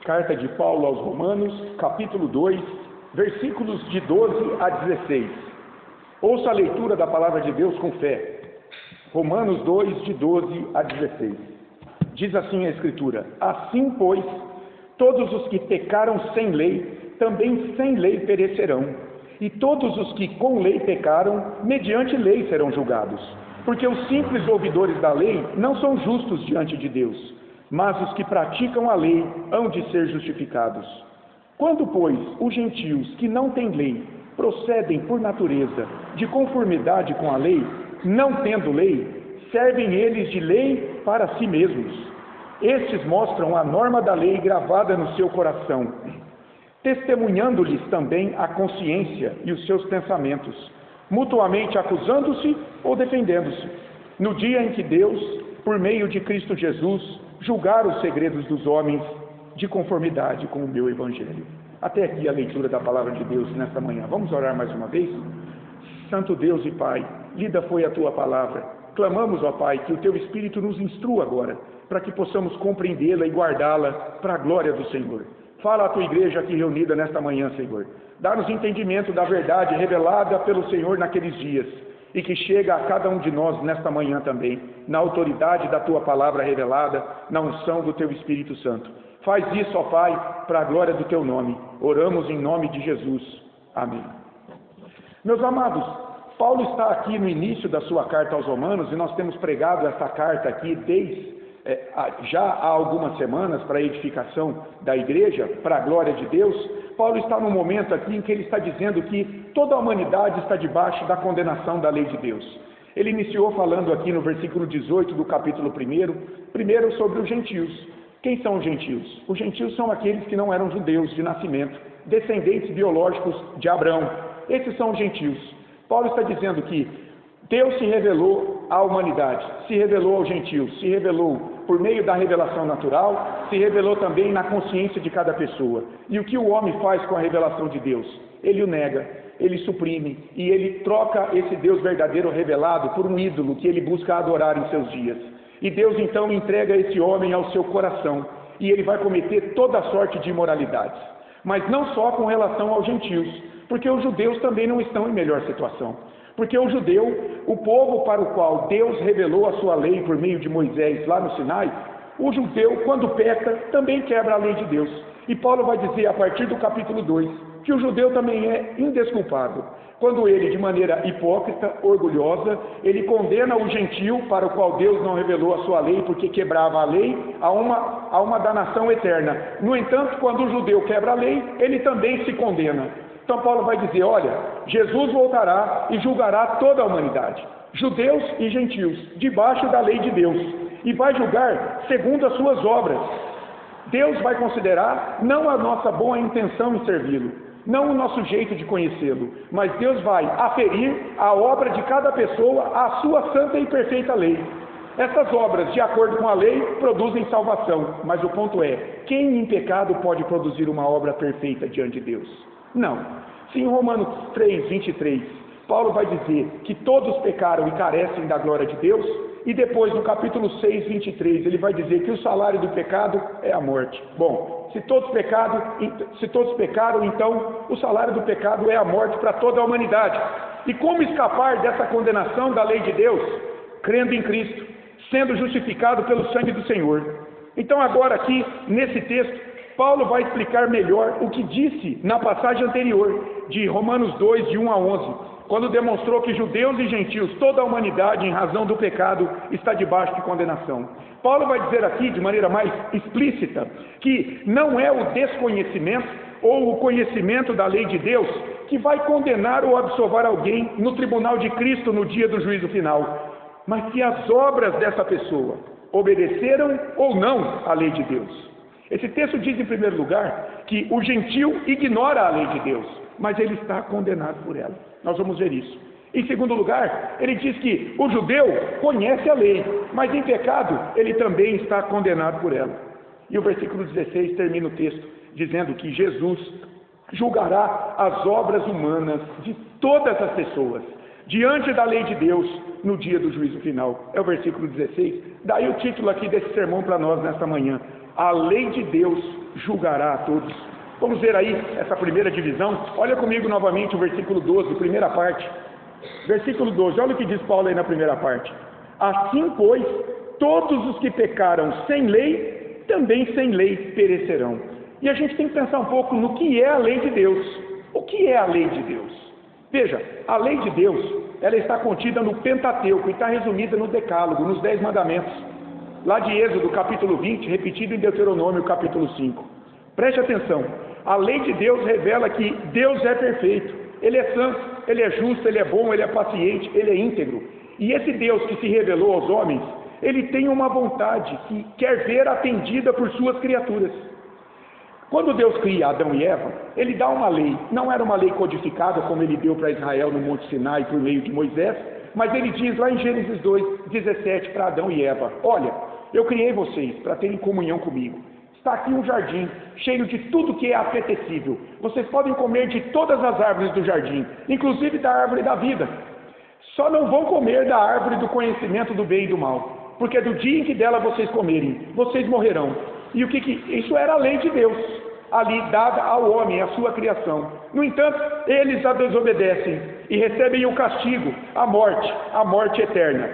Carta de Paulo aos Romanos, capítulo 2, versículos de 12 a 16. Ouça a leitura da palavra de Deus com fé. Romanos 2, de 12 a 16. Diz assim a Escritura: Assim, pois, todos os que pecaram sem lei, também sem lei perecerão. E todos os que com lei pecaram, mediante lei serão julgados. Porque os simples ouvidores da lei não são justos diante de Deus, mas os que praticam a lei hão de ser justificados. Quando, pois, os gentios que não têm lei procedem por natureza de conformidade com a lei, não tendo lei, servem eles de lei para si mesmos. Estes mostram a norma da lei gravada no seu coração, testemunhando-lhes também a consciência e os seus pensamentos, mutuamente acusando-se ou defendendo-se, no dia em que Deus, por meio de Cristo Jesus, julgar os segredos dos homens de conformidade com o meu Evangelho. Até aqui a leitura da palavra de Deus nesta manhã. Vamos orar mais uma vez? Santo Deus e Pai, lida foi a Tua palavra. Clamamos, ó Pai, que o Teu Espírito nos instrua agora, para que possamos compreendê-la e guardá-la para a glória do Senhor. Fala à Tua igreja aqui reunida nesta manhã, Senhor. Dá-nos entendimento da verdade revelada pelo Senhor naqueles dias, e que chega a cada um de nós nesta manhã também, na autoridade da Tua palavra revelada, na unção do Teu Espírito Santo. Faz isso, ó Pai, para a glória do Teu nome. Oramos em nome de Jesus. Amém. Meus amados, Paulo está aqui no início da sua carta aos Romanos, e nós temos pregado essa carta aqui desde já há algumas semanas para a edificação da igreja, para a glória de Deus. Paulo está num momento aqui em que ele está dizendo que toda a humanidade está debaixo da condenação da lei de Deus. Ele iniciou falando aqui no versículo 18 do capítulo 1, primeiro sobre os gentios. Quem são os gentios? Os gentios são aqueles que não eram judeus de nascimento, descendentes biológicos de Abraão. Esses são os gentios. Paulo está dizendo que Deus se revelou à humanidade, se revelou aos gentios, se revelou por meio da revelação natural, se revelou também na consciência de cada pessoa. E o que o homem faz com a revelação de Deus? Ele o nega, ele suprime, e ele troca esse Deus verdadeiro revelado por um ídolo que ele busca adorar em seus dias. E Deus então entrega esse homem ao seu coração, e ele vai cometer toda sorte de imoralidades. Mas não só com relação aos gentios, porque os judeus também não estão em melhor situação. Porque o judeu, o povo para o qual Deus revelou a sua lei por meio de Moisés lá no Sinai, o judeu, quando peca, também quebra a lei de Deus. E Paulo vai dizer, a partir do capítulo 2, que o judeu também é indesculpável, quando ele, de maneira hipócrita, orgulhosa, ele condena o gentio para o qual Deus não revelou a sua lei, porque quebrava a lei, a uma danação eterna. No entanto, quando o judeu quebra a lei, ele também se condena. Então Paulo vai dizer, olha, Jesus voltará e julgará toda a humanidade, judeus e gentios, debaixo da lei de Deus, e vai julgar segundo as suas obras. Deus vai considerar não a nossa boa intenção em servi-lo, não o nosso jeito de conhecê-lo, mas Deus vai aferir a obra de cada pessoa à sua santa e perfeita lei. Essas obras, de acordo com a lei, produzem salvação, mas o ponto é, quem em pecado pode produzir uma obra perfeita diante de Deus? Não. Se em Romanos 3, 23, Paulo vai dizer que todos pecaram e carecem da glória de Deus, e depois no capítulo 6, 23, ele vai dizer que o salário do pecado é a morte. Bom, se todos pecaram, então o salário do pecado é a morte para toda a humanidade. E como escapar dessa condenação da lei de Deus? Crendo em Cristo, sendo justificado pelo sangue do Senhor. Então agora aqui, nesse texto, Paulo vai explicar melhor o que disse na passagem anterior, de Romanos 2, de 1 a 11, quando demonstrou que judeus e gentios, toda a humanidade, em razão do pecado, está debaixo de condenação. Paulo vai dizer aqui, de maneira mais explícita, que não é o desconhecimento ou o conhecimento da lei de Deus que vai condenar ou absolver alguém no tribunal de Cristo no dia do juízo final, mas que as obras dessa pessoa obedeceram ou não à lei de Deus. Esse texto diz, em primeiro lugar, que o gentio ignora a lei de Deus, mas ele está condenado por ela. Nós vamos ver isso. Em segundo lugar, ele diz que o judeu conhece a lei, mas em pecado ele também está condenado por ela. E o versículo 16 termina o texto dizendo que Jesus julgará as obras humanas de todas as pessoas, diante da lei de Deus, no dia do juízo final. É o versículo 16. Daí o título aqui desse sermão para nós nesta manhã: a lei de Deus julgará a todos. Vamos ver aí essa primeira divisão. Olha comigo novamente o versículo 12, primeira parte. Versículo 12, olha o que diz Paulo aí na primeira parte. Assim, pois, todos os que pecaram sem lei, também sem lei perecerão. E a gente tem que pensar um pouco no que é a lei de Deus. O que é a lei de Deus? Veja, a lei de Deus, ela está contida no Pentateuco e está resumida no Decálogo, nos 10 mandamentos. Lá de Êxodo, capítulo 20, repetido em Deuteronômio, capítulo 5. Preste atenção, a lei de Deus revela que Deus é perfeito, Ele é santo, Ele é justo, Ele é bom, Ele é paciente, Ele é íntegro. E esse Deus que se revelou aos homens, Ele tem uma vontade que quer ver atendida por suas criaturas. Quando Deus cria Adão e Eva, Ele dá uma lei. Não era uma lei codificada como Ele deu para Israel no Monte Sinai por meio de Moisés, mas Ele diz lá em Gênesis 2:17 para Adão e Eva: olha, eu criei vocês para terem comunhão comigo. Está aqui um jardim cheio de tudo que é apetecível. Vocês podem comer de todas as árvores do jardim, inclusive da árvore da vida. Só não vão comer da árvore do conhecimento do bem e do mal, porque do dia em que dela vocês comerem, vocês morrerão. E isso era a lei de Deus, ali dada ao homem, a sua criação. No entanto, eles a desobedecem e recebem o castigo, a morte eterna.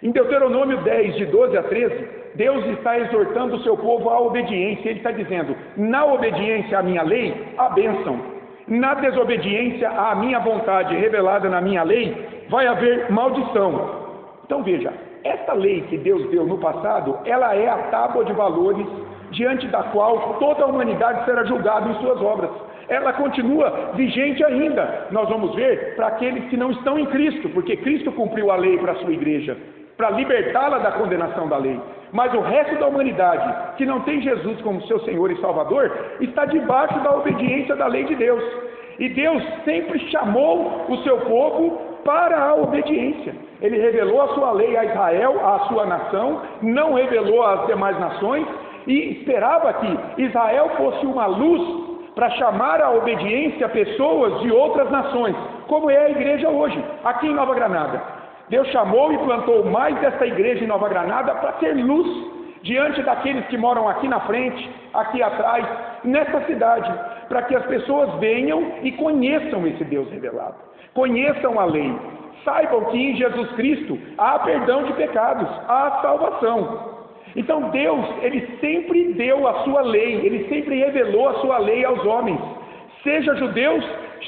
Em Deuteronômio 10, de 12 a 13, Deus está exortando o seu povo à obediência. Ele está dizendo: na obediência à minha lei, a bênção. Na desobediência à minha vontade revelada na minha lei, vai haver maldição. Então veja, esta lei que Deus deu no passado, ela é a tábua de valores diante da qual toda a humanidade será julgada em suas obras. Ela continua vigente ainda, nós vamos ver, para aqueles que não estão em Cristo, porque Cristo cumpriu a lei para a sua igreja, para libertá-la da condenação da lei. Mas o resto da humanidade, que não tem Jesus como seu Senhor e Salvador, está debaixo da obediência da lei de Deus. E Deus sempre chamou o seu povo para a obediência. Ele revelou a sua lei a Israel, a sua nação, não revelou às demais nações, e esperava que Israel fosse uma luz para chamar à obediência pessoas de outras nações, como é a igreja hoje, aqui em Nova Granada. Deus chamou e plantou mais desta igreja em Nova Granada para ser luz diante daqueles que moram aqui na frente, aqui atrás, nessa cidade, para que as pessoas venham e conheçam esse Deus revelado, conheçam a lei, saibam que em Jesus Cristo há perdão de pecados, há salvação. Então Deus, Ele sempre deu a sua lei, Ele sempre revelou a sua lei aos homens, seja judeus,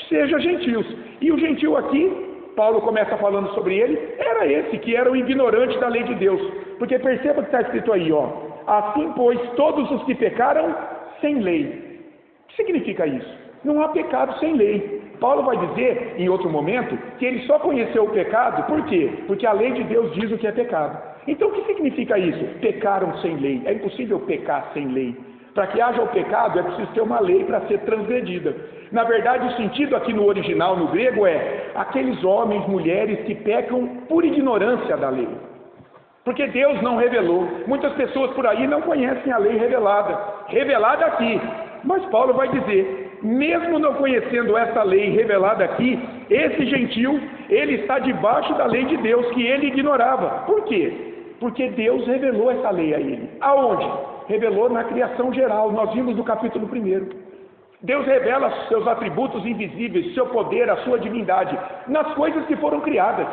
seja gentios. E o gentio aqui, Paulo começa falando sobre ele, era esse que era o ignorante da lei de Deus. Porque perceba que está escrito aí, ó: assim pois todos os que pecaram sem lei. O que significa isso? Não há pecado sem lei. Paulo vai dizer, em outro momento, que ele só conheceu o pecado, por quê? Porque a lei de Deus diz o que é pecado. Então o que significa isso? Pecaram sem lei. É impossível pecar sem lei. Para que haja o pecado é preciso ter uma lei para ser transgredida. Na verdade, o sentido aqui no original, no grego, é aqueles homens, mulheres que pecam por ignorância da lei. Porque Deus não revelou. Muitas pessoas por aí não conhecem a lei revelada aqui. Mas Paulo vai dizer, mesmo não conhecendo essa lei revelada aqui, esse gentio, ele está debaixo da lei de Deus que ele ignorava. Por quê? Porque Deus revelou essa lei a ele. Aonde? Revelou na criação geral. Nós vimos no capítulo 1. Deus revela seus atributos invisíveis, seu poder, a sua divindade, nas coisas que foram criadas.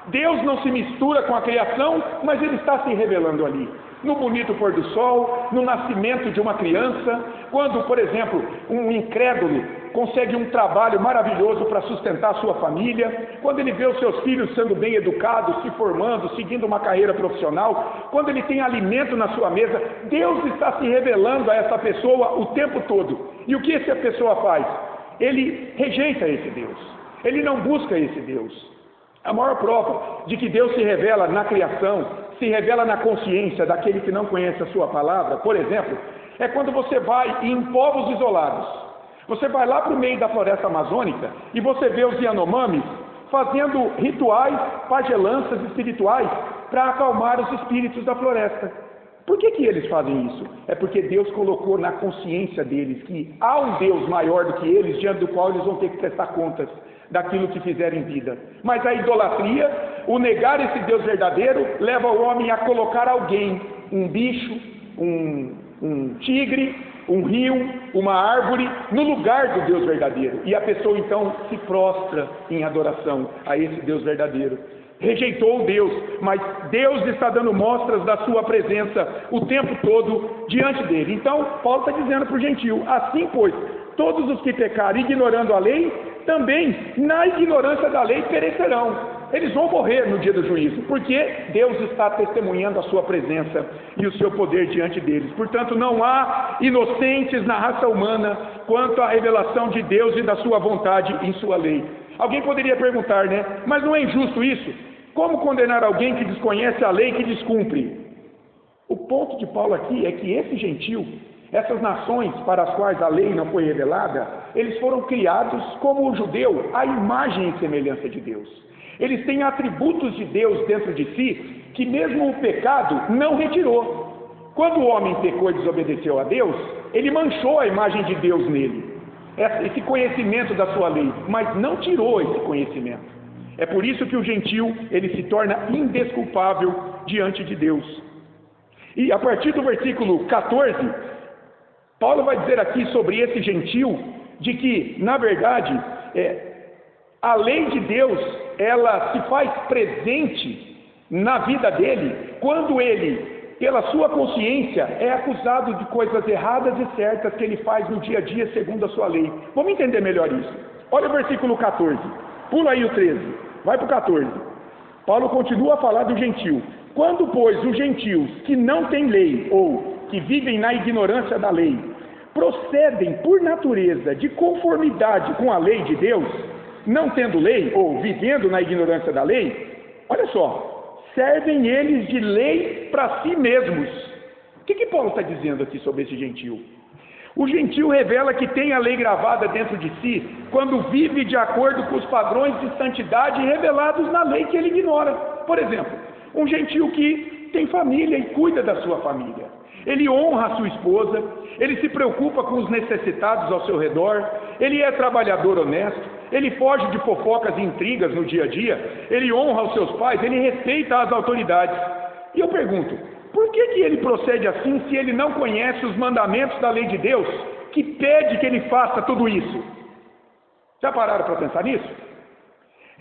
Deus não se mistura com a criação, mas Ele está se revelando ali. No bonito pôr do sol, no nascimento de uma criança, quando, por exemplo, um incrédulo consegue um trabalho maravilhoso para sustentar sua família, quando ele vê os seus filhos sendo bem educados, se formando, seguindo uma carreira profissional, quando ele tem alimento na sua mesa, Deus está se revelando a essa pessoa o tempo todo. E o que essa pessoa faz? Ele rejeita esse Deus, ele não busca esse Deus. A maior prova de que Deus se revela na criação, se revela na consciência daquele que não conhece a sua palavra, por exemplo, é quando você vai em povos isolados. Você vai lá para o meio da floresta amazônica e você vê os Yanomamis fazendo rituais, pagelanças espirituais para acalmar os espíritos da floresta. Por que eles fazem isso? É porque Deus colocou na consciência deles que há um Deus maior do que eles, diante do qual eles vão ter que prestar contas daquilo que fizeram em vida. Mas a idolatria, o negar esse Deus verdadeiro, leva o homem a colocar alguém, um bicho, um tigre, um rio, uma árvore, no lugar do Deus verdadeiro. E a pessoa então se prostra em adoração a esse Deus verdadeiro. Rejeitou Deus, mas Deus está dando mostras da sua presença o tempo todo diante dele. Então, Paulo está dizendo para o gentio: assim, pois, todos os que pecarem ignorando a lei, também na ignorância da lei perecerão. Eles vão morrer no dia do juízo, porque Deus está testemunhando a sua presença e o seu poder diante deles. Portanto, não há inocentes na raça humana quanto à revelação de Deus e da sua vontade em sua lei. Alguém poderia perguntar, né? Mas não é injusto isso? Como condenar alguém que desconhece a lei e que descumpre? O ponto de Paulo aqui é que esse gentio, essas nações para as quais a lei não foi revelada, eles foram criados como o judeu, à imagem e semelhança de Deus. Eles têm atributos de Deus dentro de si, que mesmo o pecado não retirou. Quando o homem pecou e desobedeceu a Deus, ele manchou a imagem de Deus nele, esse conhecimento da sua lei, mas não tirou esse conhecimento. É por isso que o gentio, ele se torna indesculpável diante de Deus. E a partir do versículo 14, Paulo vai dizer aqui sobre esse gentio, de que, na verdade, a lei de Deus, ela se faz presente na vida dele, quando ele, pela sua consciência, é acusado de coisas erradas e certas que ele faz no dia a dia, segundo a sua lei. Vamos entender melhor isso. Olha o versículo 14, pula aí o 13, vai para o 14. Paulo continua a falar do gentio. Quando, pois, os gentios que não têm lei, ou que vivem na ignorância da lei, procedem por natureza de conformidade com a lei de Deus, não tendo lei, ou vivendo na ignorância da lei, olha só, servem eles de lei para si mesmos. O que Paulo está dizendo aqui sobre esse gentio? O gentio revela que tem a lei gravada dentro de si, quando vive de acordo com os padrões de santidade revelados na lei que ele ignora. Por exemplo, um gentio que tem família e cuida da sua família. Ele honra a sua esposa, ele se preocupa com os necessitados ao seu redor, ele é trabalhador honesto, ele foge de fofocas e intrigas no dia a dia, ele honra os seus pais, ele respeita as autoridades. E eu pergunto, por que ele procede assim se ele não conhece os mandamentos da lei de Deus, que pede que ele faça tudo isso? Já pararam para pensar nisso?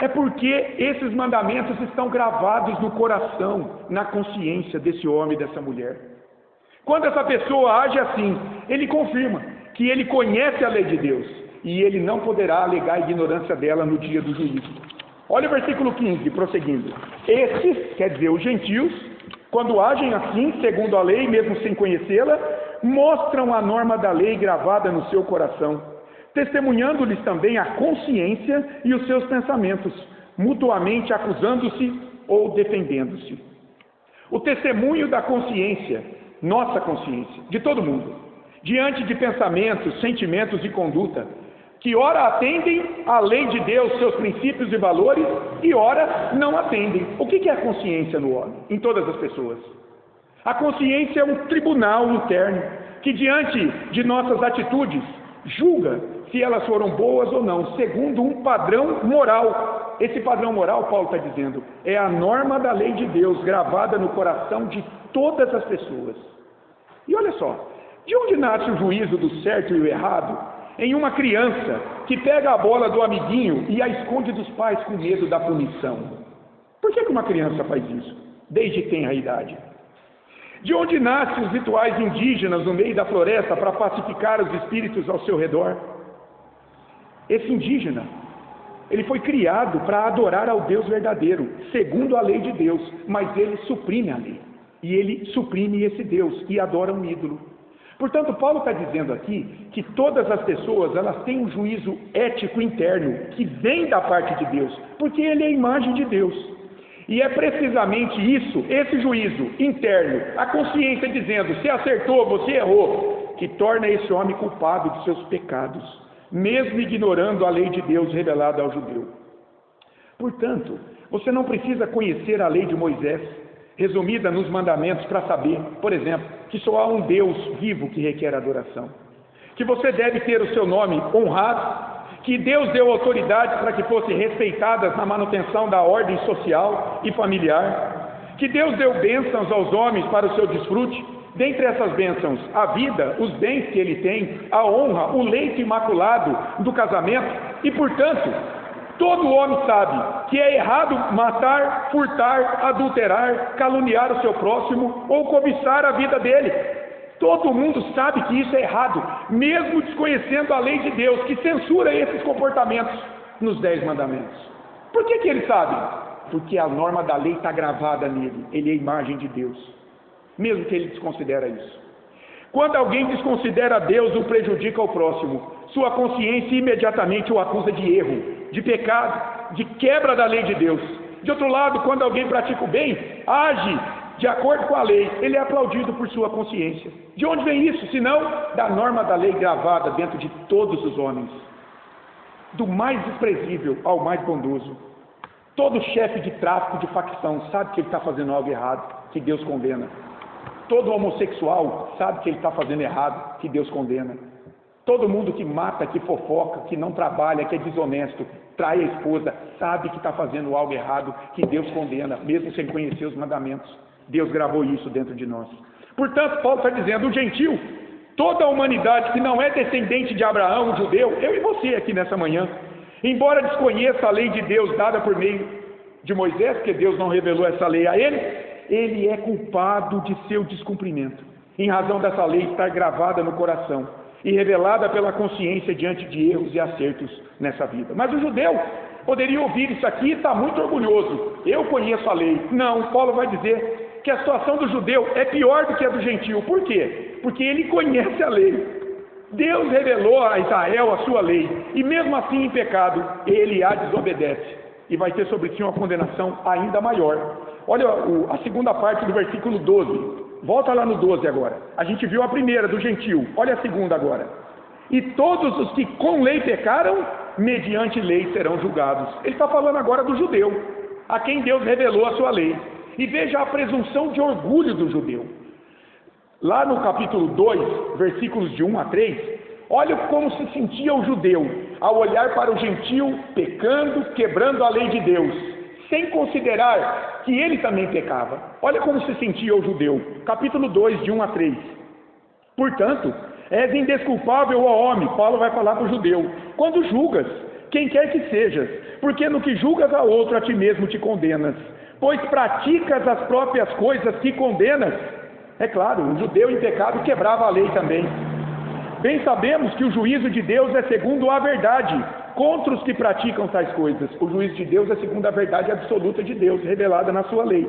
É porque esses mandamentos estão gravados no coração, na consciência desse homem e dessa mulher. Quando essa pessoa age assim, ele confirma que ele conhece a lei de Deus e ele não poderá alegar a ignorância dela no dia do juízo. Olha o versículo 15, prosseguindo. Estes, quer dizer, os gentios, quando agem assim, segundo a lei, mesmo sem conhecê-la, mostram a norma da lei gravada no seu coração, testemunhando-lhes também a consciência e os seus pensamentos, mutuamente acusando-se ou defendendo-se. O testemunho da consciência, nossa consciência, de todo mundo, diante de pensamentos, sentimentos e conduta, que ora atendem à lei de Deus, seus princípios e valores, e ora não atendem. O que é a consciência no homem, em todas as pessoas? A consciência é um tribunal interno, que diante de nossas atitudes, julga se elas foram boas ou não, segundo um padrão moral. Esse padrão moral, Paulo está dizendo, é a norma da lei de Deus, gravada no coração de todas as pessoas. E olha só, de onde nasce o juízo do certo e o errado? Em uma criança que pega a bola do amiguinho e a esconde dos pais com medo da punição. Por que uma criança faz isso? Desde que tenha a idade. De onde nascem os rituais indígenas no meio da floresta para pacificar os espíritos ao seu redor? Esse indígena, ele foi criado para adorar ao Deus verdadeiro, segundo a lei de Deus, mas ele suprime a lei. E ele suprime esse Deus e adora um ídolo. Portanto, Paulo está dizendo aqui que todas as pessoas, elas têm um juízo ético interno que vem da parte de Deus, porque ele é a imagem de Deus. E é precisamente isso, esse juízo interno, a consciência dizendo, você acertou, você errou, que torna esse homem culpado de seus pecados, mesmo ignorando a lei de Deus revelada ao judeu. Portanto, você não precisa conhecer a lei de Moisés, resumida nos mandamentos, para saber, por exemplo, que só há um Deus vivo que requer adoração, que você deve ter o seu nome honrado, que Deus deu autoridade para que fossem respeitadas na manutenção da ordem social e familiar, que Deus deu bênçãos aos homens para o seu desfrute, Dentre essas bênçãos, a vida, os bens que ele tem, a honra, o leito imaculado do casamento, e portanto, todo homem sabe que é errado matar, furtar, adulterar, caluniar o seu próximo ou cobiçar a vida dele. Todo mundo sabe que isso é errado, mesmo desconhecendo a lei de Deus, que censura esses comportamentos nos 10 mandamentos. Por que eles sabem? Porque a norma da lei está gravada nele, ele é a imagem de Deus, mesmo que ele desconsidera isso. Quando alguém desconsidera Deus, o prejudica ao próximo, sua consciência imediatamente o acusa de erro, de pecado, de quebra da lei de Deus. De outro lado, quando alguém pratica o bem, age de acordo com a lei, ele é aplaudido por sua consciência. De onde vem isso? Senão da norma da lei gravada dentro de todos os homens, do mais desprezível ao mais bondoso. Todo chefe de tráfico, de facção, sabe que ele está fazendo algo errado, que Deus condena. Todo homossexual sabe que ele está fazendo errado, que Deus condena. Todo mundo que mata, que fofoca, que não trabalha, que é desonesto, trai a esposa, sabe que está fazendo algo errado, que Deus condena, mesmo sem conhecer os mandamentos. Deus gravou isso dentro de nós. Portanto, Paulo está dizendo, o gentil, toda a humanidade que não é descendente de Abraão, o judeu, eu e você aqui nessa manhã, embora desconheça a lei de Deus dada por meio de Moisés, porque Deus não revelou essa lei a ele é culpado de seu descumprimento, em razão dessa lei estar gravada no coração e revelada pela consciência diante de erros e acertos nessa vida. Mas o judeu poderia ouvir isso aqui e está muito orgulhoso. Eu conheço a lei. Não, Paulo vai dizer que a situação do judeu é pior do que a do gentil. Por quê? Porque ele conhece a lei. Deus revelou a Israel a sua lei, e mesmo assim em pecado, ele a desobedece, e vai ter sobre si uma condenação ainda maior. Olha a segunda parte do versículo 12, volta lá no 12 agora. A gente viu a primeira, do gentil, olha a segunda agora. E todos os que com lei pecaram, mediante lei serão julgados. Ele está falando agora do judeu, a quem Deus revelou a sua lei. E veja a presunção de orgulho do judeu. Lá no capítulo 2, versículos de 1 a 3, olha como se sentia o judeu ao olhar para o gentil pecando, quebrando a lei de Deus, sem considerar que ele também pecava. Olha como se sentia o judeu. Capítulo 2, de 1 a 3. Portanto, és indesculpável, ó homem, Paulo vai falar para o judeu, quando julgas, quem quer que sejas, porque no que julgas a outro, a ti mesmo te condenas, pois praticas as próprias coisas que condenas. É claro, o judeu em pecado quebrava a lei também. Bem sabemos que o juízo de Deus é segundo a verdade, contra os que praticam tais coisas. O juízo de Deus é segundo a verdade absoluta de Deus, revelada na sua lei.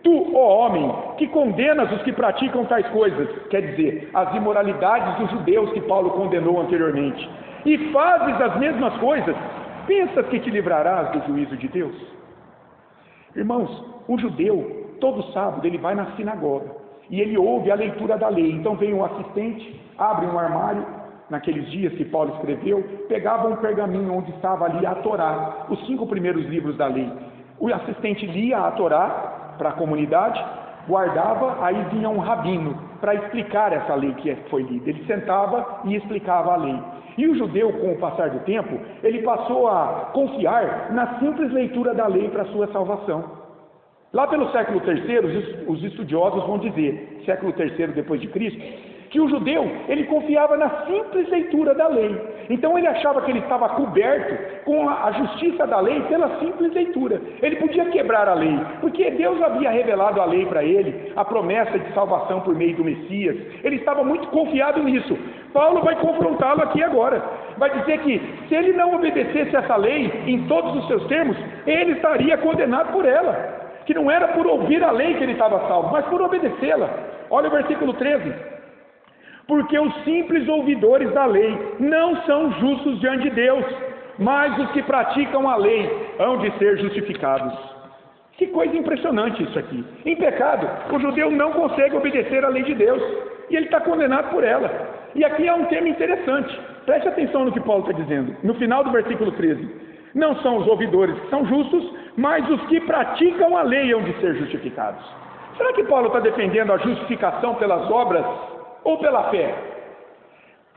Tu, ó homem, que condenas os que praticam tais coisas, quer dizer, as imoralidades dos judeus que Paulo condenou anteriormente, e fazes as mesmas coisas, pensas que te livrarás do juízo de Deus? Irmãos, o judeu, todo sábado, ele vai na sinagoga, e ele ouve a leitura da lei. Então vem um assistente, abre um armário, naqueles dias que Paulo escreveu, pegava um pergaminho onde estava ali a Torá, os 5 primeiros livros da lei. O assistente lia a Torá para a comunidade, guardava, aí vinha um rabino para explicar essa lei que foi lida. Ele sentava e explicava a lei. E o judeu, com o passar do tempo, ele passou a confiar na simples leitura da lei para a sua salvação. Lá pelo século III, os estudiosos vão dizer, século III depois de Cristo, que o judeu, ele confiava na simples leitura da lei. Então ele achava que ele estava coberto com a justiça da lei pela simples leitura. Ele podia quebrar a lei, porque Deus havia revelado a lei para ele, a promessa de salvação por meio do Messias. Ele estava muito confiado nisso. Paulo vai confrontá-lo aqui agora. Vai dizer que se ele não obedecesse essa lei em todos os seus termos, ele estaria condenado por ela. Que não era por ouvir a lei que ele estava salvo, mas por obedecê-la. Olha o versículo 13. Porque os simples ouvidores da lei não são justos diante de Deus, mas os que praticam a lei hão de ser justificados. Que coisa impressionante isso aqui. Em pecado, o judeu não consegue obedecer à lei de Deus, e ele está condenado por ela. E aqui é um tema interessante. Preste atenção no que Paulo está dizendo. No final do versículo 13. Não são os ouvidores que são justos, mas os que praticam a lei hão de ser justificados. Será que Paulo está defendendo a justificação pelas obras ou pela fé?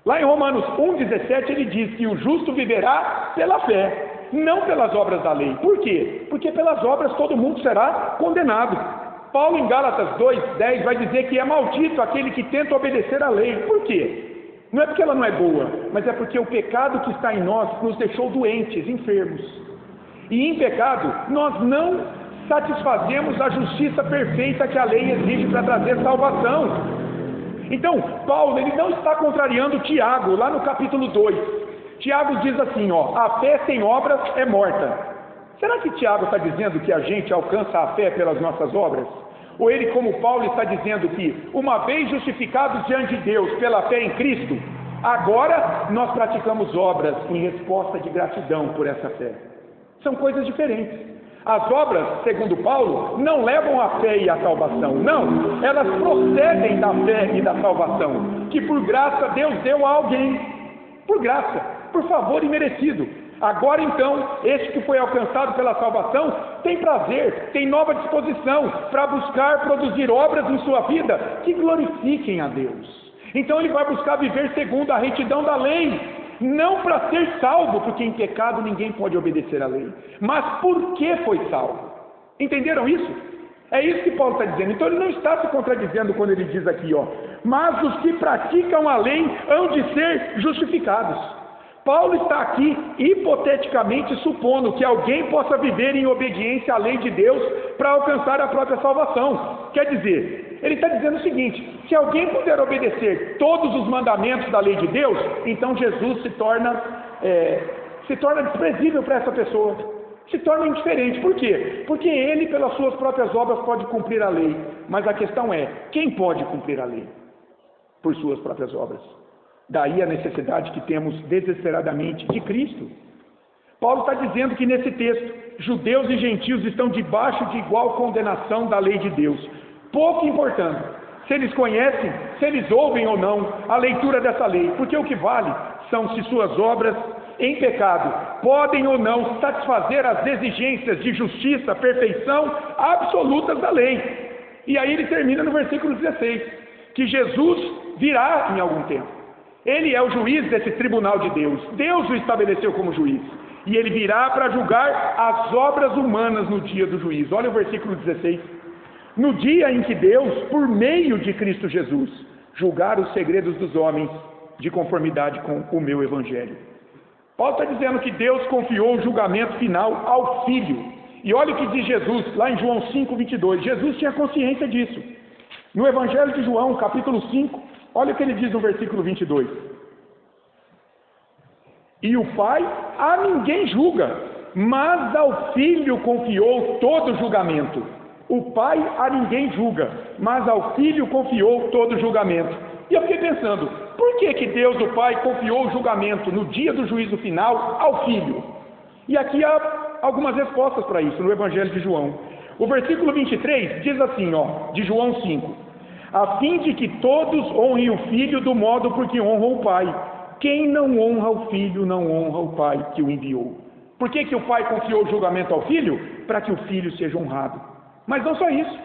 Lá em Romanos 1,17 ele diz que o justo viverá pela fé, não pelas obras da lei. Por quê? Porque pelas obras todo mundo será condenado. Paulo, em Gálatas 2:10, vai dizer que é maldito aquele que tenta obedecer à lei. Por quê? Não é porque ela não é boa, mas é porque o pecado que está em nós nos deixou doentes, enfermos. E em pecado, nós não satisfazemos a justiça perfeita que a lei exige para trazer salvação. Então, Paulo, ele não está contrariando Tiago, lá no capítulo 2. Tiago diz assim, a fé sem obras é morta. Será que Tiago está dizendo que a gente alcança a fé pelas nossas obras? Ou ele, como Paulo, está dizendo que, uma vez justificados diante de Deus pela fé em Cristo, agora nós praticamos obras em resposta de gratidão por essa fé? São coisas diferentes. As obras, segundo Paulo, não levam à fé e à salvação. Não, elas procedem da fé e da salvação, que por graça Deus deu a alguém. Por graça, por favor imerecido. Agora então, este que foi alcançado pela salvação, tem prazer, tem nova disposição para buscar produzir obras em sua vida que glorifiquem a Deus. Então ele vai buscar viver segundo a retidão da lei, não para ser salvo, porque em pecado ninguém pode obedecer à lei, mas porque foi salvo. Entenderam isso? É isso que Paulo está dizendo. Então ele não está se contradizendo quando ele diz aqui, mas os que praticam a lei hão de ser justificados. Paulo está aqui hipoteticamente supondo que alguém possa viver em obediência à lei de Deus para alcançar a própria salvação. Quer dizer, ele está dizendo o seguinte: se alguém puder obedecer todos os mandamentos da lei de Deus, então Jesus se torna desprezível para essa pessoa, se torna indiferente. Por quê? Porque ele, pelas suas próprias obras, pode cumprir a lei. Mas a questão é, quem pode cumprir a lei por suas próprias obras? Daí a necessidade que temos desesperadamente de Cristo. Paulo está dizendo que nesse texto, judeus e gentios estão debaixo de igual condenação da lei de Deus, pouco importando se eles conhecem, se eles ouvem ou não a leitura dessa lei, porque o que vale são se suas obras em pecado podem ou não satisfazer as exigências de justiça, perfeição absolutas da lei. E aí ele termina no versículo 16, que Jesus virá em algum tempo. Ele é o juiz desse tribunal de Deus. Deus o estabeleceu como juiz. E ele virá para julgar as obras humanas no dia do juízo. Olha o versículo 16. No dia em que Deus, por meio de Cristo Jesus, julgar os segredos dos homens de conformidade com o meu evangelho. Paulo está dizendo que Deus confiou o julgamento final ao Filho. E olha o que diz Jesus, lá em João 5:22. Jesus tinha consciência disso. No Evangelho de João, capítulo 5, olha o que ele diz no versículo 22. E o Pai a ninguém julga, mas ao Filho confiou todo o julgamento. O Pai a ninguém julga, mas ao Filho confiou todo o julgamento. E eu fiquei pensando, por que Deus, o Pai, confiou o julgamento no dia do juízo final ao Filho? E aqui há algumas respostas para isso no Evangelho de João. O versículo 23 diz assim, de João 5. A fim de que todos honrem o Filho do modo por que honram o Pai. Quem não honra o Filho, não honra o Pai que o enviou. Por que o Pai confiou o julgamento ao Filho? Para que o Filho seja honrado. Mas não só isso.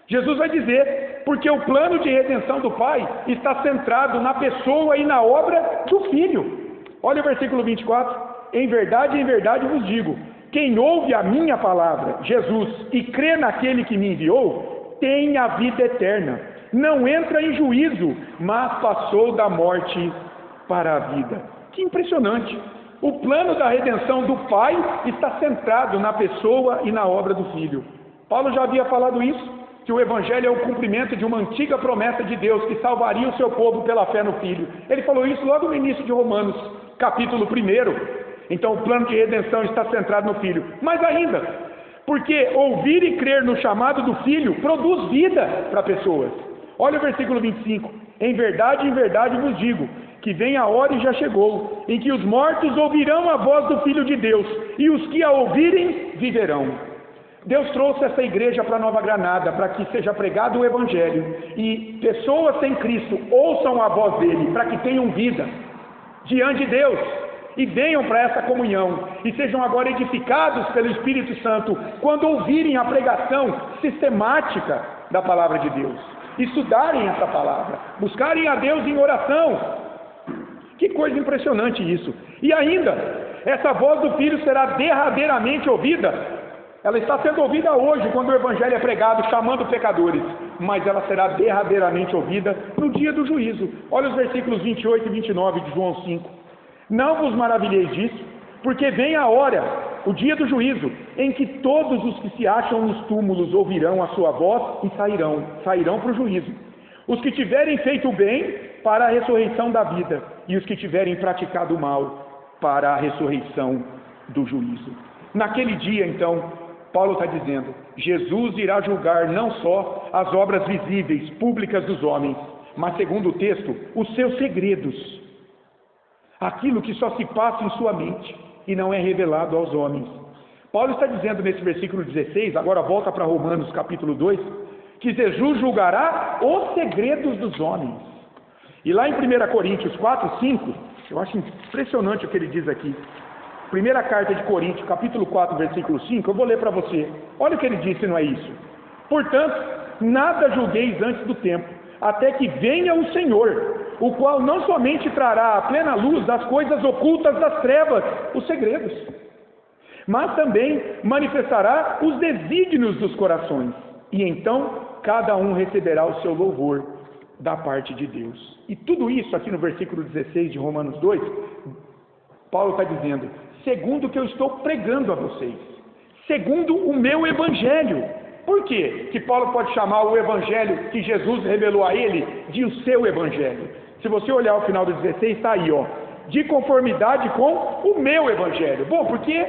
Jesus vai dizer, porque o plano de redenção do Pai está centrado na pessoa e na obra do Filho. Olha o versículo 24. Em verdade vos digo, quem ouve a minha palavra, Jesus, e crê naquele que me enviou, tem a vida eterna. Não entra em juízo, mas passou da morte para a vida. Que impressionante! O plano da redenção do Pai está centrado na pessoa e na obra do Filho. Paulo já havia falado isso, que o Evangelho é o cumprimento de uma antiga promessa de Deus, que salvaria o seu povo pela fé no Filho. Ele falou isso logo no início de Romanos, capítulo 1. Então o plano de redenção está centrado no Filho. Mais ainda, porque ouvir e crer no chamado do Filho produz vida para pessoas. Olha o versículo 25. Em verdade vos digo, que vem a hora e já chegou, em que os mortos ouvirão a voz do Filho de Deus, e os que a ouvirem viverão. Deus trouxe essa igreja para Nova Granada, para que seja pregado o Evangelho, e pessoas sem Cristo ouçam a voz dele, para que tenham vida diante de Deus, e venham para essa comunhão, e sejam agora edificados pelo Espírito Santo, quando ouvirem a pregação sistemática da palavra de Deus, estudarem essa palavra, buscarem a Deus em oração. Que coisa impressionante isso! E ainda, essa voz do Filho será derradeiramente ouvida Ela está sendo ouvida hoje, quando o Evangelho é pregado, chamando pecadores, mas ela será derradeiramente ouvida no dia do juízo. Olha os versículos 28 e 29 de João 5. Não vos maravilheis disso, porque vem a hora, o dia do juízo, em que todos os que se acham nos túmulos ouvirão a sua voz e sairão para o juízo. Os que tiverem feito o bem, para a ressurreição da vida, e os que tiverem praticado o mal, para a ressurreição do juízo. Naquele dia, então, Paulo está dizendo, Jesus irá julgar não só as obras visíveis, públicas dos homens, mas, segundo o texto, os seus segredos. Aquilo que só se passa em sua mente e não é revelado aos homens. Paulo está dizendo nesse versículo 16, agora volta para Romanos capítulo 2, que Jesus julgará os segredos dos homens. E lá em 1 Coríntios 4, 5, eu acho impressionante o que ele diz aqui. Primeira carta de Coríntios, capítulo 4, versículo 5, eu vou ler para você. Olha o que ele disse, não é isso? Portanto, nada julgueis antes do tempo, até que venha o Senhor, o qual não somente trará a plena luz das coisas ocultas das trevas, os segredos, mas também manifestará os desígnios dos corações, e então cada um receberá o seu louvor da parte de Deus. E tudo isso aqui no versículo 16 de Romanos 2, Paulo está dizendo, segundo o que eu estou pregando a vocês, segundo o meu evangelho. Por quê que Paulo pode chamar o evangelho que Jesus revelou a ele de o seu evangelho? Se você olhar o final do 16, está aí, ó, de conformidade com o meu evangelho. Bom, porque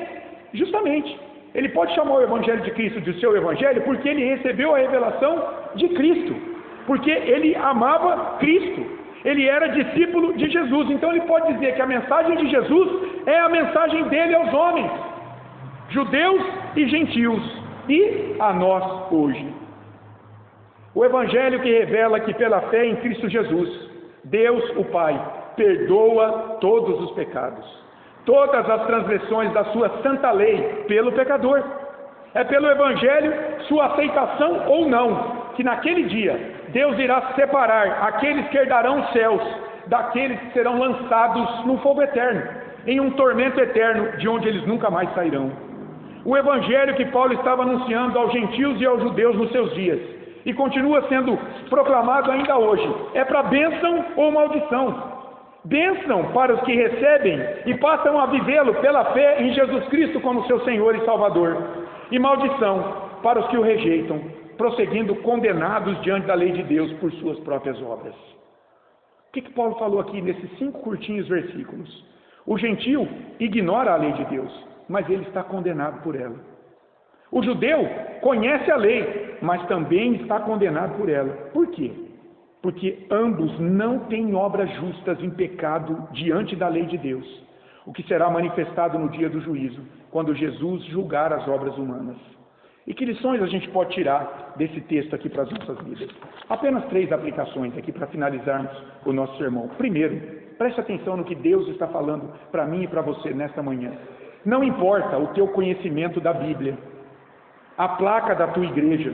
justamente ele pode chamar o evangelho de Cristo de seu evangelho porque ele recebeu a revelação de Cristo, porque ele amava Cristo. Ele era discípulo de Jesus, então ele pode dizer que a mensagem de Jesus é a mensagem dele aos homens, judeus e gentios, e a nós hoje. O Evangelho que revela que pela fé em Cristo Jesus, Deus, o Pai, perdoa todos os pecados, todas as transgressões da sua santa lei pelo pecador. É pelo Evangelho, sua aceitação ou não, que naquele dia Deus irá separar aqueles que herdarão os céus daqueles que serão lançados no fogo eterno, em um tormento eterno de onde eles nunca mais sairão. O evangelho que Paulo estava anunciando aos gentios e aos judeus nos seus dias, e continua sendo proclamado ainda hoje, é para bênção ou maldição. Bênção para os que recebem e passam a vivê-lo pela fé em Jesus Cristo como seu Senhor e Salvador, e maldição para os que o rejeitam, prosseguindo condenados diante da lei de Deus por suas próprias obras. O que Paulo falou aqui nesses 5 curtinhos versículos? O gentio ignora a lei de Deus, mas ele está condenado por ela. O judeu conhece a lei, mas também está condenado por ela. Por quê? Porque ambos não têm obras justas em pecado diante da lei de Deus, o que será manifestado no dia do juízo, quando Jesus julgar as obras humanas. E que lições a gente pode tirar desse texto aqui para as nossas vidas? Apenas 3 aplicações aqui para finalizarmos o nosso sermão. Primeiro, preste atenção no que Deus está falando para mim e para você nesta manhã. Não importa o teu conhecimento da Bíblia, a placa da tua igreja,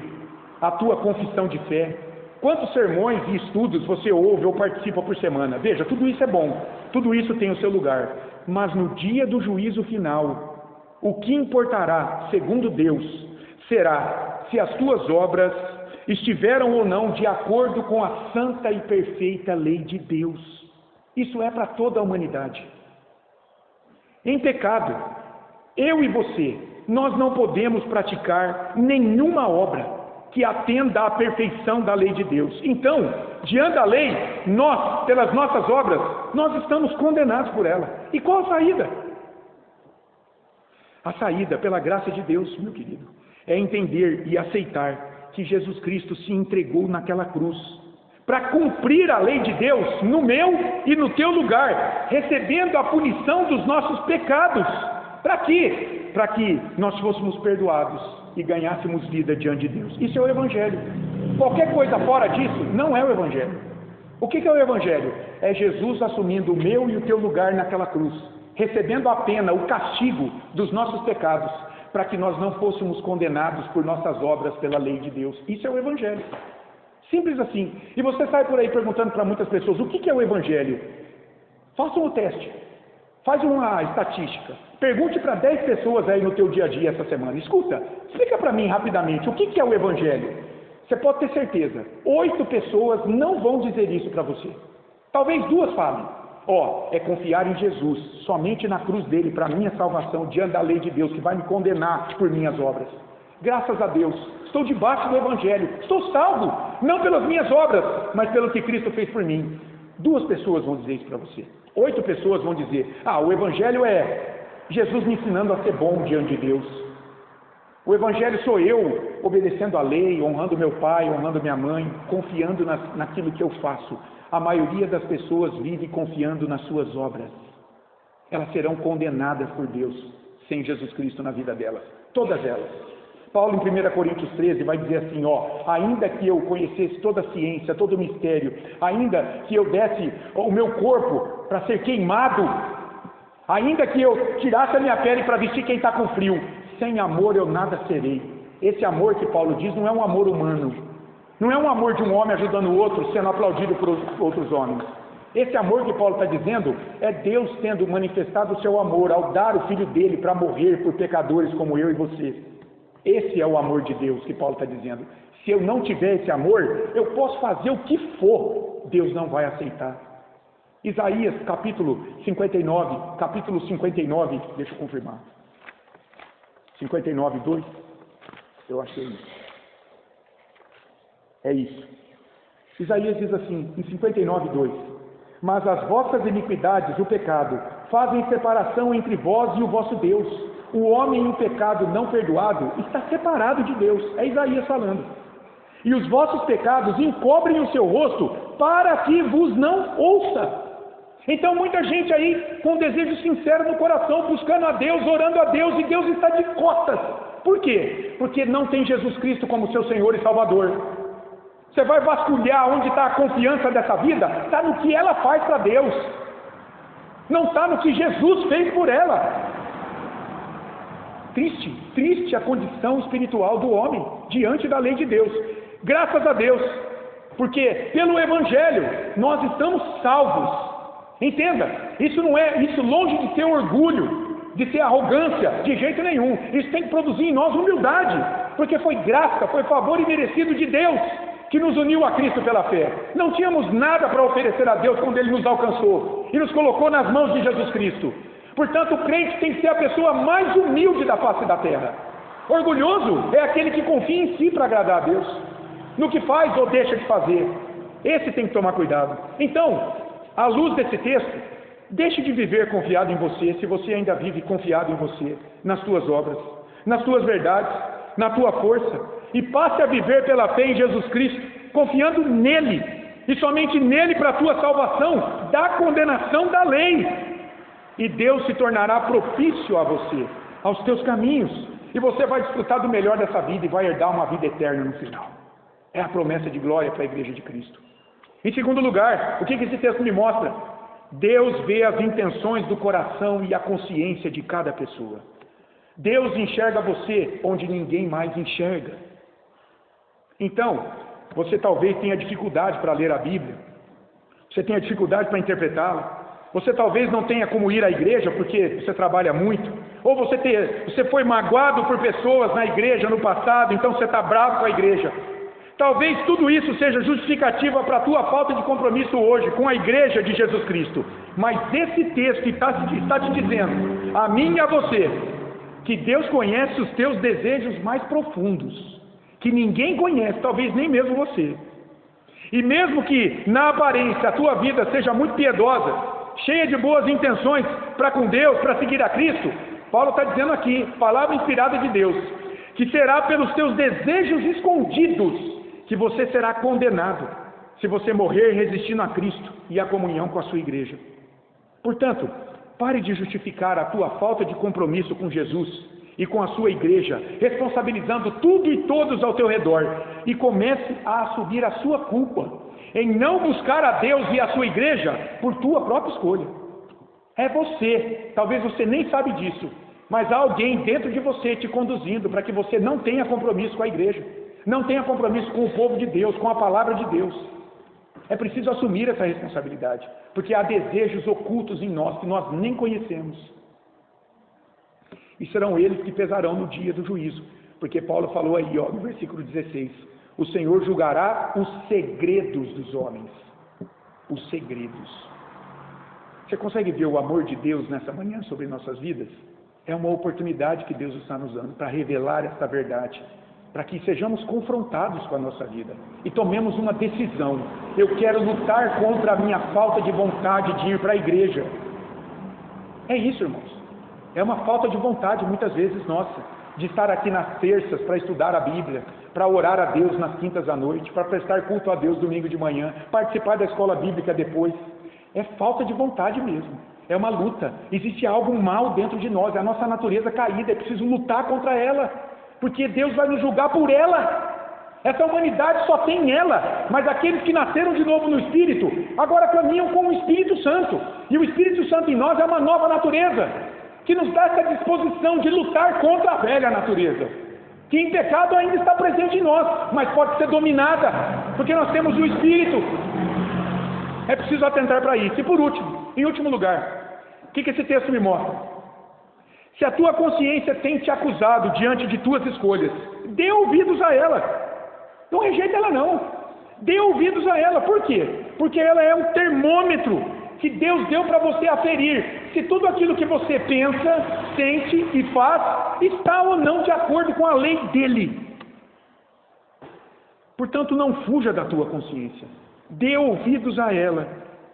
a tua confissão de fé, quantos sermões e estudos você ouve ou participa por semana. Veja, tudo isso é bom, tudo isso tem o seu lugar. Mas no dia do juízo final, o que importará, segundo Deus, será se as tuas obras estiveram ou não de acordo com a santa e perfeita lei de Deus. Isso é para toda a humanidade. Em pecado, eu e você, nós não podemos praticar nenhuma obra que atenda à perfeição da lei de Deus. Então, diante da lei, nós, pelas nossas obras, nós estamos condenados por ela. E qual a saída? A saída, pela graça de Deus, meu querido, é entender e aceitar que Jesus Cristo se entregou naquela cruz para cumprir a lei de Deus no meu e no teu lugar, recebendo a punição dos nossos pecados. Para quê? Para que nós fôssemos perdoados e ganhássemos vida diante de Deus. Isso é o Evangelho. Qualquer coisa fora disso não é o Evangelho. O que é o Evangelho? É Jesus assumindo o meu e o teu lugar naquela cruz, recebendo a pena, o castigo dos nossos pecados, para que nós não fôssemos condenados por nossas obras pela lei de Deus. Isso é o Evangelho. Simples assim. E você sai por aí perguntando para muitas pessoas, o que é o Evangelho? Façam o teste. Faz uma estatística. Pergunte para 10 pessoas aí no teu dia a dia essa semana. Escuta, explica para mim rapidamente o que é o Evangelho. Você pode ter certeza, 8 pessoas não vão dizer isso para você. Talvez 2 falem. É confiar em Jesus, somente na cruz dele, para a minha salvação, diante da lei de Deus, que vai me condenar por minhas obras. Graças a Deus, estou debaixo do Evangelho, estou salvo, não pelas minhas obras, mas pelo que Cristo fez por mim. 2 pessoas vão dizer isso para você. 8 pessoas vão dizer, o Evangelho é Jesus me ensinando a ser bom diante de Deus. O Evangelho sou eu obedecendo a lei, honrando meu pai, honrando minha mãe, confiando naquilo que eu faço. A maioria das pessoas vive confiando nas suas obras. Elas serão condenadas por Deus sem Jesus Cristo na vida delas. Todas elas. Paulo em 1 Coríntios 13 vai dizer assim, ainda que eu conhecesse toda a ciência, todo o mistério, ainda que eu desse o meu corpo para ser queimado, ainda que eu tirasse a minha pele para vestir quem está com frio, sem amor eu nada serei. Esse amor que Paulo diz não é um amor humano, não é um amor de um homem ajudando o outro, sendo aplaudido por outros homens. Esse amor que Paulo está dizendo é Deus tendo manifestado o seu amor ao dar o Filho dele para morrer por pecadores como eu e você. Esse é o amor de Deus que Paulo está dizendo. Se eu não tiver esse amor, eu posso fazer o que for, Deus não vai aceitar. Isaías capítulo 59, deixa eu confirmar. 59, 2, eu achei isso. É isso. Isaías diz assim, em 59, 2, mas as vossas iniquidades, o pecado, fazem separação entre vós e o vosso Deus. O homem em pecado não perdoado está separado de Deus. É Isaías falando. E os vossos pecados encobrem o seu rosto para que vos não ouça. Então muita gente aí com desejo sincero no coração, buscando a Deus, orando a Deus, e Deus está de costas. Por quê? Porque não tem Jesus Cristo como seu Senhor e Salvador. Você vai vasculhar onde está a confiança dessa vida? Está no que ela faz para Deus. Não está no que Jesus fez por ela. Triste a condição espiritual do homem diante da lei de Deus. Graças a Deus, porque pelo Evangelho nós estamos salvos. Entenda, isso longe de ser orgulho, de ser arrogância, de jeito nenhum. Isso tem que produzir em nós humildade, porque foi graça, foi favor imerecido de Deus que nos uniu a Cristo pela fé. Não tínhamos nada para oferecer a Deus quando Ele nos alcançou e nos colocou nas mãos de Jesus Cristo. Portanto, o crente tem que ser a pessoa mais humilde da face da terra. Orgulhoso é aquele que confia em si para agradar a Deus, no que faz ou deixa de fazer. Esse tem que tomar cuidado. Então, à luz desse texto, deixe de viver confiado em você, se você ainda vive confiado em você, nas tuas obras, nas tuas verdades, na tua força, e passe a viver pela fé em Jesus Cristo, confiando nele, e somente nele para a tua salvação, da condenação da lei. E Deus se tornará propício a você, aos teus caminhos, e você vai desfrutar do melhor dessa vida e vai herdar uma vida eterna no final. É a promessa de glória para a igreja de Cristo. Em segundo lugar, o que esse texto me mostra? Deus vê as intenções do coração e a consciência de cada pessoa. Deus enxerga você onde ninguém mais enxerga. Então, você talvez tenha dificuldade para ler a Bíblia, você tenha dificuldade para interpretá-la, você talvez não tenha como ir à igreja porque você trabalha muito, ou você foi magoado por pessoas na igreja no passado, então você está bravo com a igreja. Talvez tudo isso seja justificativa para a tua falta de compromisso hoje com a igreja de Jesus Cristo. Mas esse texto está te dizendo, a mim e a você, que Deus conhece os teus desejos mais profundos, que ninguém conhece, talvez nem mesmo você. E mesmo que na aparência a tua vida seja muito piedosa, cheia de boas intenções para com Deus, para seguir a Cristo, Paulo está dizendo aqui, palavra inspirada de Deus, que será pelos teus desejos escondidos que você será condenado, se você morrer resistindo a Cristo e à comunhão com a sua igreja. Portanto, pare de justificar a tua falta de compromisso com Jesus e com a sua igreja, responsabilizando tudo e todos ao teu redor, e comece a assumir a sua culpa em não buscar a Deus e a sua igreja por tua própria escolha. É você, talvez você nem sabe disso, mas há alguém dentro de você te conduzindo para que você não tenha compromisso com a igreja, não tenha compromisso com o povo de Deus, com a palavra de Deus. É preciso assumir essa responsabilidade, porque há desejos ocultos em nós que nós nem conhecemos. E serão eles que pesarão no dia do juízo, porque Paulo falou aí, no versículo 16, o Senhor julgará os segredos dos homens. Os segredos. Você consegue ver o amor de Deus nessa manhã sobre nossas vidas? É uma oportunidade que Deus está nos dando para revelar esta verdade, para que sejamos confrontados com a nossa vida e tomemos uma decisão. Eu quero lutar contra a minha falta de vontade de ir para a igreja. É isso, irmãos. É uma falta de vontade, muitas vezes, nossa, de estar aqui nas terças para estudar a Bíblia, para orar a Deus nas quintas à noite, para prestar culto a Deus domingo de manhã, participar da escola bíblica depois. É falta de vontade mesmo. É uma luta. Existe algo mal dentro de nós, é a nossa natureza caída, é preciso lutar contra ela, porque Deus vai nos julgar por ela. Essa humanidade só tem ela, mas aqueles que nasceram de novo no Espírito, agora caminham com o Espírito Santo, e o Espírito Santo em nós é uma nova natureza, que nos dá essa disposição de lutar contra a velha natureza, que em pecado ainda está presente em nós, mas pode ser dominada, porque nós temos o Espírito. É preciso atentar para isso. E por último, em último lugar, o que esse texto me mostra? Se a tua consciência tem te acusado diante de tuas escolhas, dê ouvidos a ela. Não rejeita ela não. Dê ouvidos a ela. Por quê? Porque ela é um termômetro que Deus deu para você aferir se tudo aquilo que você pensa, sente e faz está ou não de acordo com a lei dele. Portanto, não fuja da tua consciência. Dê ouvidos a ela.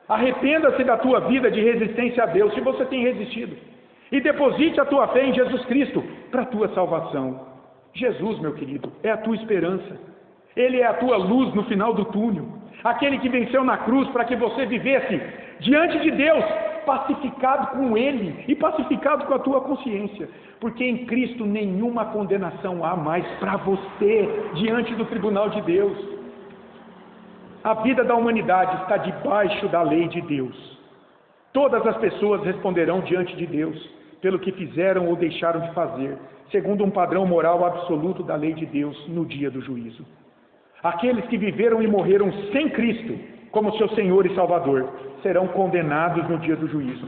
Arrependa-se da tua vida de resistência a Deus, se você tem resistido. E deposite a tua fé em Jesus Cristo para a tua salvação. Jesus, meu querido, é a tua esperança. Ele é a tua luz no final do túnel. Aquele que venceu na cruz para que você vivesse diante de Deus, pacificado com Ele e pacificado com a tua consciência. Porque em Cristo nenhuma condenação há mais para você diante do tribunal de Deus. A vida da humanidade está debaixo da lei de Deus. Todas as pessoas responderão diante de Deus pelo que fizeram ou deixaram de fazer, segundo um padrão moral absoluto da lei de Deus no dia do juízo. Aqueles que viveram e morreram sem Cristo como seu Senhor e Salvador serão condenados no dia do juízo.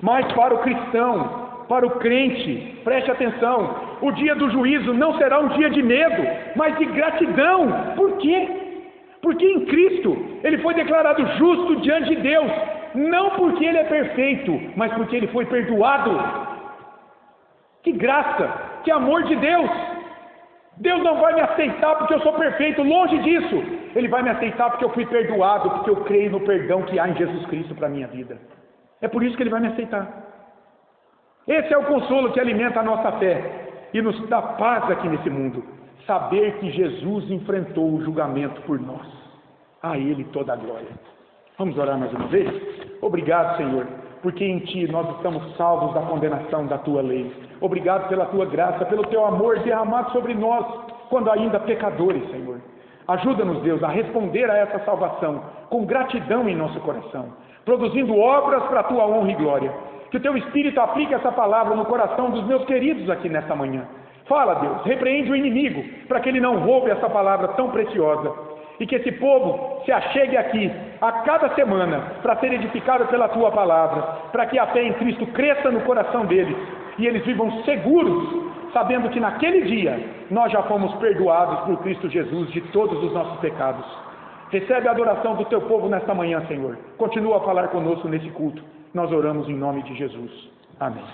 Mas para o cristão, para o crente, preste atenção, o dia do juízo não será um dia de medo, mas de gratidão. Por quê? Porque em Cristo ele foi declarado justo diante de Deus, não porque ele é perfeito, mas porque ele foi perdoado. Que graça, que amor de Deus! Deus não vai me aceitar porque eu sou perfeito, longe disso. Ele vai me aceitar porque eu fui perdoado, porque eu creio no perdão que há em Jesus Cristo para a minha vida. É por isso que Ele vai me aceitar. Esse é o consolo que alimenta a nossa fé e nos dá paz aqui nesse mundo. Saber que Jesus enfrentou o julgamento por nós. A Ele toda a glória. Vamos orar mais uma vez? Obrigado, Senhor, porque em Ti nós estamos salvos da condenação da Tua lei. Obrigado pela Tua graça, pelo Teu amor derramado sobre nós, quando ainda pecadores, Senhor. Ajuda-nos, Deus, a responder a essa salvação com gratidão em nosso coração, produzindo obras para a Tua honra e glória. Que o Teu Espírito aplique essa palavra no coração dos meus queridos aqui nesta manhã. Fala, Deus, repreende o inimigo, para que ele não roube essa palavra tão preciosa. E que esse povo se achegue aqui a cada semana para ser edificado pela Tua palavra, para que a fé em Cristo cresça no coração deles e eles vivam seguros, sabendo que naquele dia nós já fomos perdoados por Cristo Jesus de todos os nossos pecados. Recebe a adoração do Teu povo nesta manhã, Senhor. Continua a falar conosco nesse culto. Nós oramos em nome de Jesus. Amém.